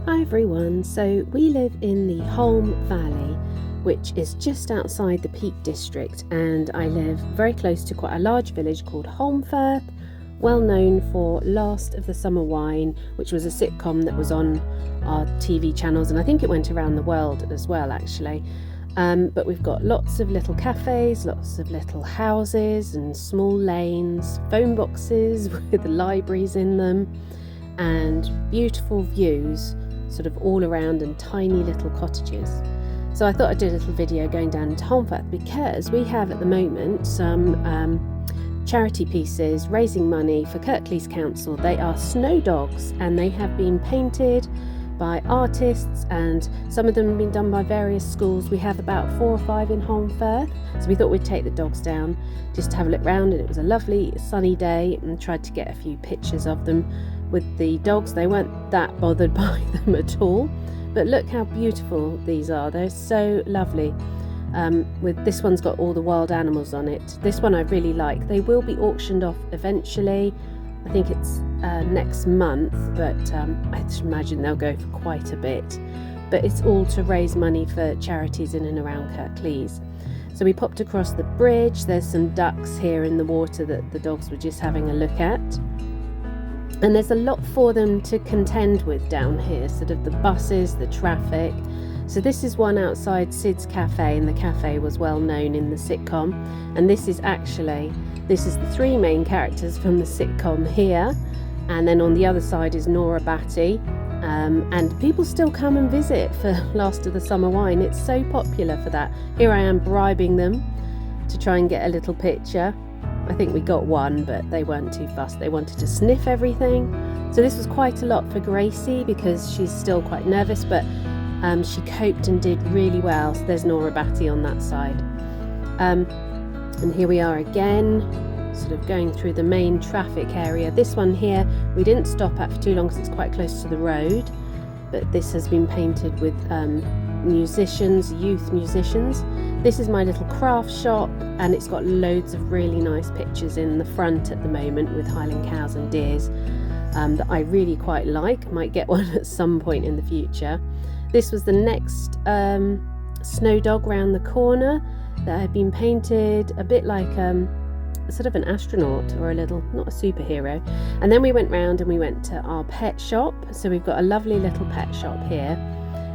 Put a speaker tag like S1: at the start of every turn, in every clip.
S1: Hi everyone, so we live in the Holme Valley, which is just outside the Peak District, and I live very close to quite a large village called Holmfirth, well known for Last of the Summer Wine, which was a sitcom that was on our TV channels, and I think it went around the world as well actually. But we've got lots of little cafes, lots of little houses and small lanes, phone boxes with libraries in them, and beautiful views sort of all around, and tiny little cottages. So I thought I'd do a little video going down into Holmfirth because we have at the moment some charity pieces raising money for Kirklees Council. They are snow dogs and they have been painted by artists, and some of them have been done by various schools. We have about 4 or 5 in Holmfirth, so we thought we'd take the dogs down just to have a look round, and it was a lovely sunny day, and tried to get a few pictures of them with the dogs. They weren't that bothered by them at all, but look how beautiful these are. They're so lovely. With this one's got all the wild animals on it. This one I really like. They will be auctioned off eventually. I think it's next month, but I imagine they'll go for quite a bit. But it's all to raise money for charities in and around Kirklees. So we popped across the bridge. There's some ducks here in the water that the dogs were just having a look at. And there's a lot for them to contend with down here, sort of the buses, the traffic. So this is one outside Sid's Cafe, and the cafe was well known in the sitcom. And this is the 3 main characters from the sitcom here. And then on the other side is Nora Batty. And people still come and visit for Last of the Summer Wine. It's so popular for that. Here I am bribing them to try and get a little picture. I think we got one, but they weren't too fussed. They wanted to sniff everything. So this was quite a lot for Gracie because she's still quite nervous, but she coped and did really well. So there's Nora Batty on that side. And here we are again, sort of going through the main traffic area. This one here we didn't stop at for too long because it's quite close to the road, but this has been painted with youth musicians. This is my little craft shop, and it's got loads of really nice pictures in the front at the moment with Highland cows and deers that I really quite like. Might get one at some point in the future. This was the next snow dog round the corner that had been painted a bit like sort of an astronaut or a little, not a superhero. And then we went round and we went to our pet shop. So we've got a lovely little pet shop here,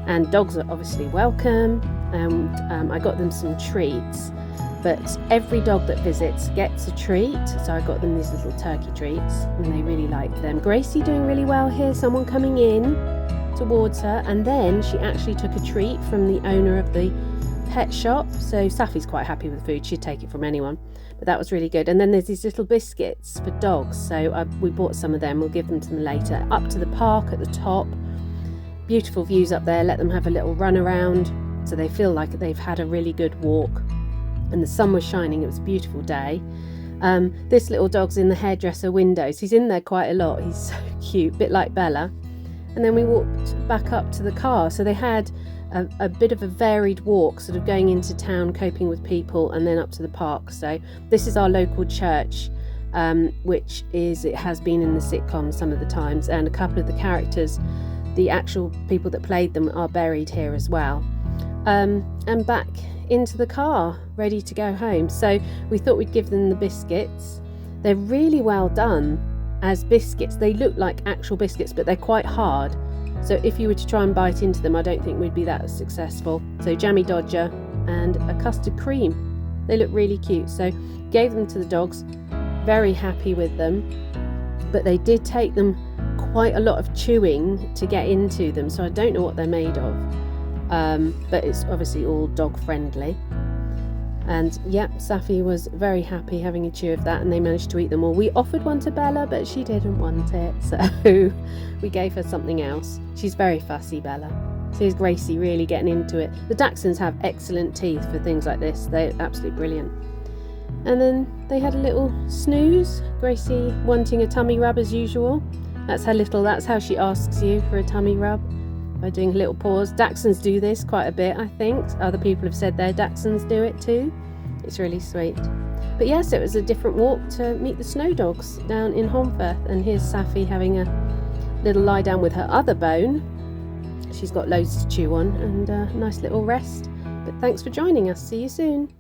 S1: and dogs are obviously welcome. And I got them some treats, but every dog that visits gets a treat. So I got them these little turkey treats, and they really liked them. Gracie doing really well here, someone coming in towards her, and then she actually took a treat from the owner of the pet shop. So Saffy's quite happy with the food, she'd take it from anyone, but that was really good. And then there's these little biscuits for dogs, so we bought some of them. We'll give them to them later. Up to the park at the top, beautiful views up there. Let them have a little run around so they feel like they've had a really good walk, and the sun was shining. It was a beautiful day. This little dog's in the hairdresser windows. He's in there quite a lot. He's so cute, bit like Bella. And then we walked back up to the car. So they had a bit of a varied walk, sort of going into town, coping with people, and then up to the park. So this is our local church, which it has been in the sitcom some of the times, and a couple of the characters, the actual people that played them, are buried here as well. And back into the car, ready to go home. So we thought we'd give them the biscuits. They're really well done as biscuits. They look like actual biscuits, but they're quite hard. So if you were to try and bite into them, I don't think we'd be that successful. So Jammy Dodger and a custard cream. They look really cute. So gave them to the dogs, very happy with them. But they did take them quite a lot of chewing to get into them, so I don't know what they're made of. But it's obviously all dog friendly. And yeah, Saffy was very happy having a chew of that, and they managed to eat them all. We offered one to Bella, but she didn't want it, so we gave her something else. She's very fussy, Bella. So here's Gracie really getting into it. The Dachshunds have excellent teeth for things like this. They're absolutely brilliant. And then they had a little snooze. Gracie wanting a tummy rub as usual. That's how she asks you for a tummy rub, by doing a little pause. Dachshunds do this quite a bit, I think. Other people have said their Dachshunds do it too. It's really sweet. But yes, it was a different walk to meet the snow dogs down in Holmfirth. And here's Saffy having a little lie down with her other bone. she's got loads to chew on and a nice little rest. But thanks for joining us. See you soon.